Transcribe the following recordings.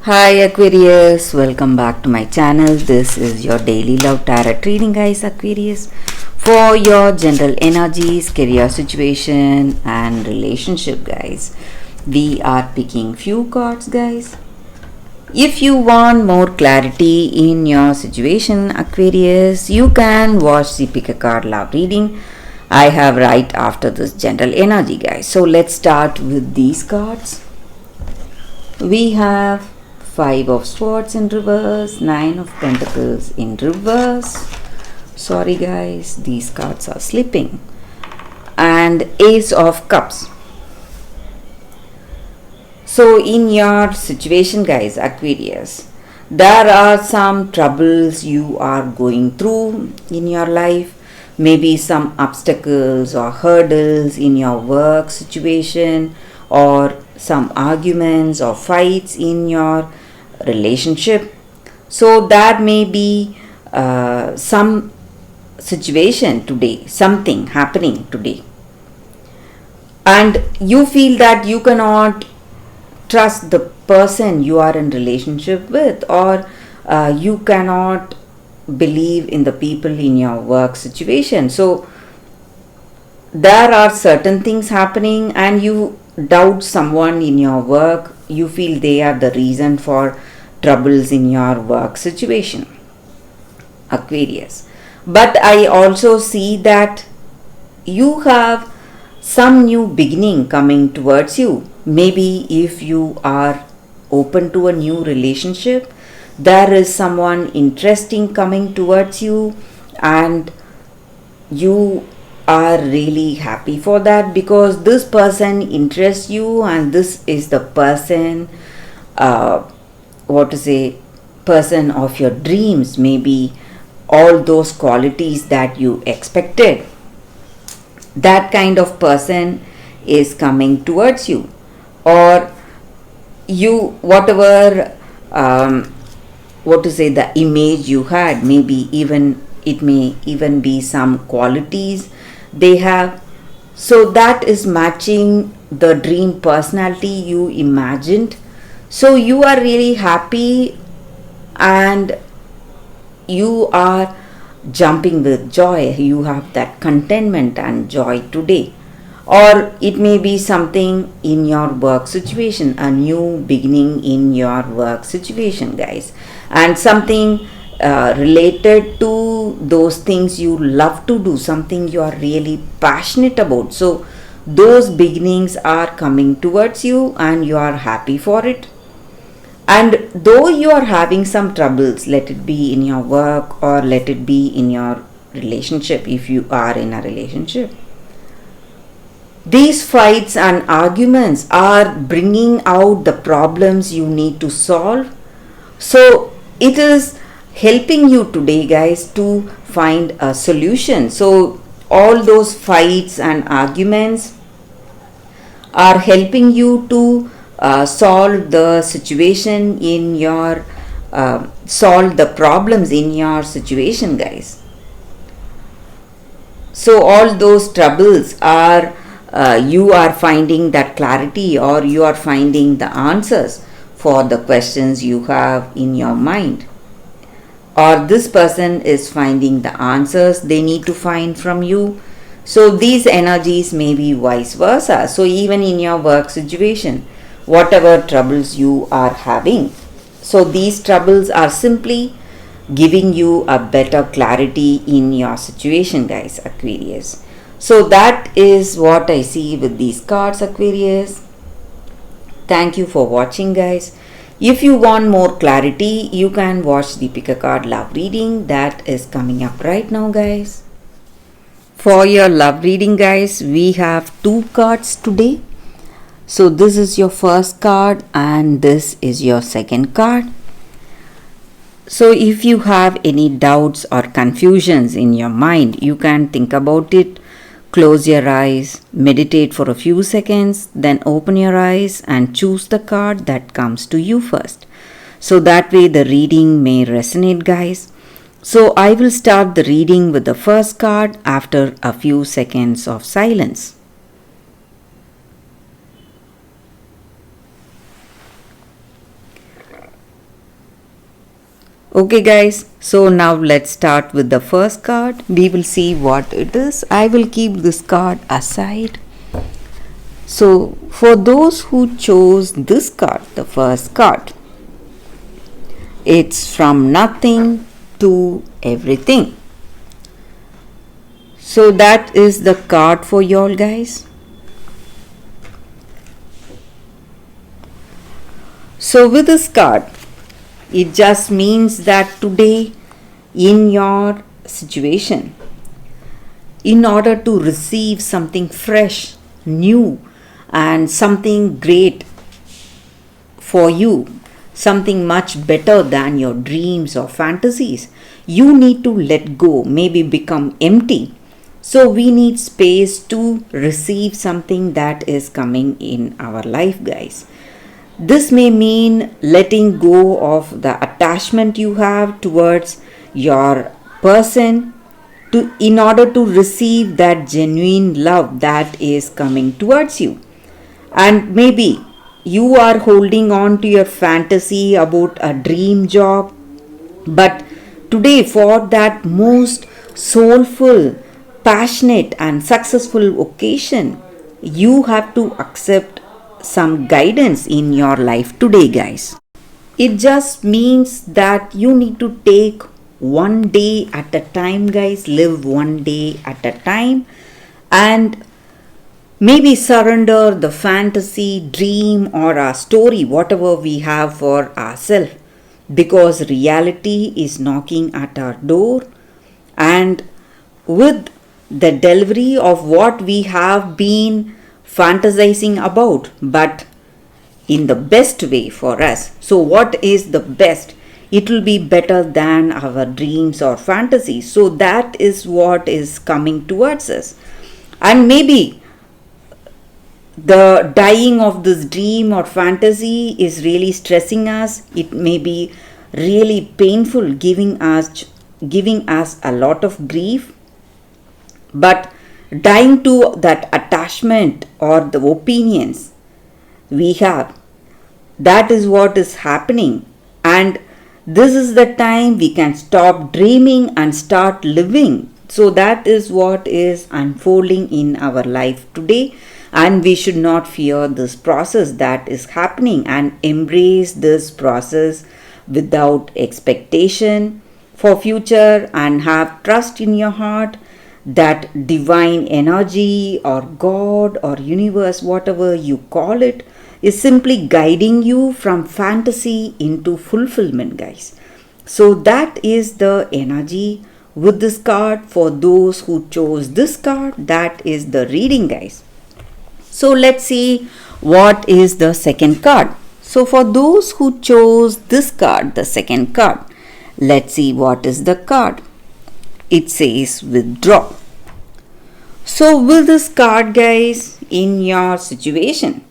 Hi Aquarius, welcome back to my channel. This is your daily love tarot reading, guys. Aquarius, for your general energies, career situation and relationship, guys. We are picking few cards, guys. If you want more clarity in your situation, Aquarius, you can watch the pick a card love reading I have right after this general energy, guys. So let's start with these cards. We have Five of Swords in reverse, Nine of Pentacles in reverse. Sorry guys, these cards are slipping. And Ace of Cups. So in your situation, guys, Aquarius, there are some troubles you are going through in your life. Maybe some obstacles or hurdles in your work situation, or some arguments or fights in your relationship. So that may be some situation today, something happening today, and you feel that you cannot trust the person you are in relationship with, or you cannot believe in the people in your work situation. So there are certain things happening and you doubt someone in your work. You feel they are the reason for troubles in your work situation, Aquarius. But I also see that you have some new beginning coming towards you. Maybe if you are open to a new relationship, there is someone interesting coming towards you and you are really happy for that, because this person interests you and this is the person, person of your dreams. Maybe all those qualities that you expected, that kind of person is coming towards you. Or you, whatever the image you had, maybe even it may even be some qualities they have, so that is matching the dream personality you imagined. So you are really happy and you are jumping with joy. You have that contentment and joy today. Or it may be something in your work situation, a new beginning in your work situation, guys, and something related to those things you love to do, something you are really passionate about. So those beginnings are coming towards you and you are happy for it. And though you are having some troubles, let it be in your work or let it be in your relationship, if you are in a relationship, these fights and arguments are bringing out the problems you need to solve. So it is helping you today, guys, to find a solution. So all those fights and arguments are helping you to solve the situation in your solve the problems in your situation, guys. So all those troubles are you are finding that clarity, or you are finding the answers for the questions you have in your mind, or this person is finding the answers they need to find from you. So these energies may be vice versa. So even in your work situation, whatever troubles you are having, so these troubles are simply giving you a better clarity in your situation, guys, Aquarius. So that is what I see with these cards, Aquarius. Thank you for watching, guys. If you want more clarity, you can watch the pick a card love reading that is coming up right now, guys. For your love reading, guys, we have two cards today. So this is your first card and this is your second card. So if you have any doubts or confusions in your mind, you can think about it. Close your eyes, meditate for a few seconds, then open your eyes and choose the card that comes to you first. So that way the reading may resonate, guys. So I will start the reading with the first card after a few seconds of silence. Okay guys, so now let's start with the first card. We will see what it is. I will keep this card aside. So for those who chose this card, the first card, it's from nothing to everything. So that is the card for y'all guys. So with this card, it just means that today in your situation, in order to receive something fresh, new, and something great for you, something much better than your dreams or fantasies, you need to let go, maybe become empty. So we need space to receive something that is coming in our life, guys. This may mean letting go of the attachment you have towards your person in order to receive that genuine love that is coming towards you. And maybe you are holding on to your fantasy about a dream job, but today, for that most soulful, passionate, and successful occasion, you have to accept some guidance in your life today, guys. It just means that you need to take one day at a time, guys. Live one day at a time and maybe surrender the fantasy, dream, or a story, whatever we have for ourselves, because reality is knocking at our door, and with the delivery of what we have been fantasizing about, but in the best way for us. So, what is the best? It will be better than our dreams or fantasies. So, that is what is coming towards us. And maybe the dying of this dream or fantasy is really stressing us. It may be really painful, giving us a lot of grief. But dying to that attachment or the opinions we have, that is what is happening. And this is the time we can stop dreaming and start living. So that is what is unfolding in our life today. And we should not fear this process that is happening and embrace this process without expectation for future, and have trust in your heart that divine energy or God or universe, whatever you call it, is simply guiding you from fantasy into fulfillment, guys. So that is the energy with this card. For those who chose this card, that is the reading, guys. So let's see what is the second card. So for those who chose this card, the second card, let's see what is the card. It says withdraw. So with this card, guys, in your situation,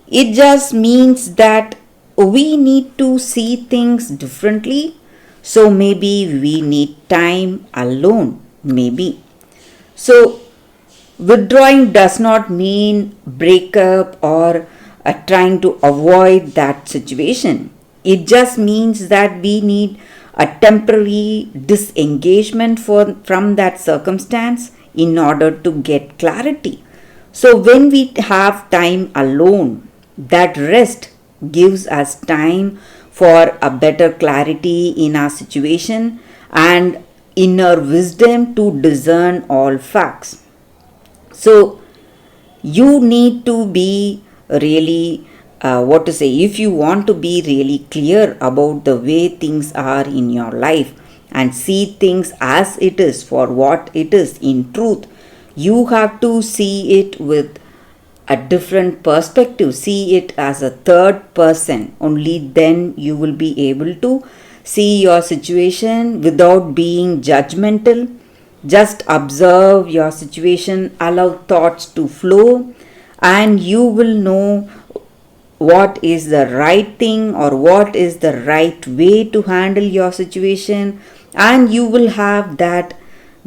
it just means that we need to see things differently. So maybe we need time alone, maybe. So withdrawing does not mean breakup or trying to avoid that situation. It just means that we need a temporary disengagement from that circumstance in order to get clarity. So when we have time alone, that rest gives us time for a better clarity in our situation and inner wisdom to discern all facts. So you need to be really if you want to be really clear about the way things are in your life and see things as it is for what it is in truth, you have to see it with a different perspective. See it as a third person. Only then you will be able to see your situation without being judgmental. Just observe your situation, allow thoughts to flow, and you will know what is the right thing or what is the right way to handle your situation, and you will have that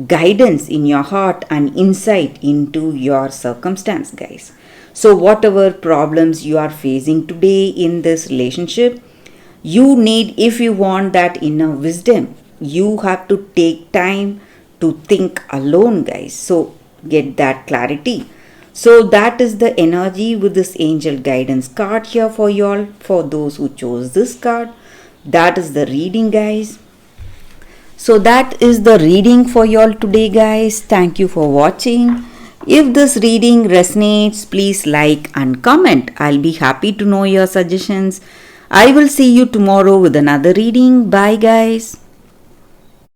guidance in your heart and insight into your circumstance, guys. So whatever problems you are facing today in this relationship, You need, if you want that inner wisdom, you have to take time to think alone, guys. So get that clarity. So that is the energy with this angel guidance card here for y'all, for those who chose this card. That is the reading, guys. So that is the reading for y'all today, guys. Thank you for watching. If this reading resonates, please like and comment. I'll be happy to know your suggestions. I will see you tomorrow with another reading. Bye, guys.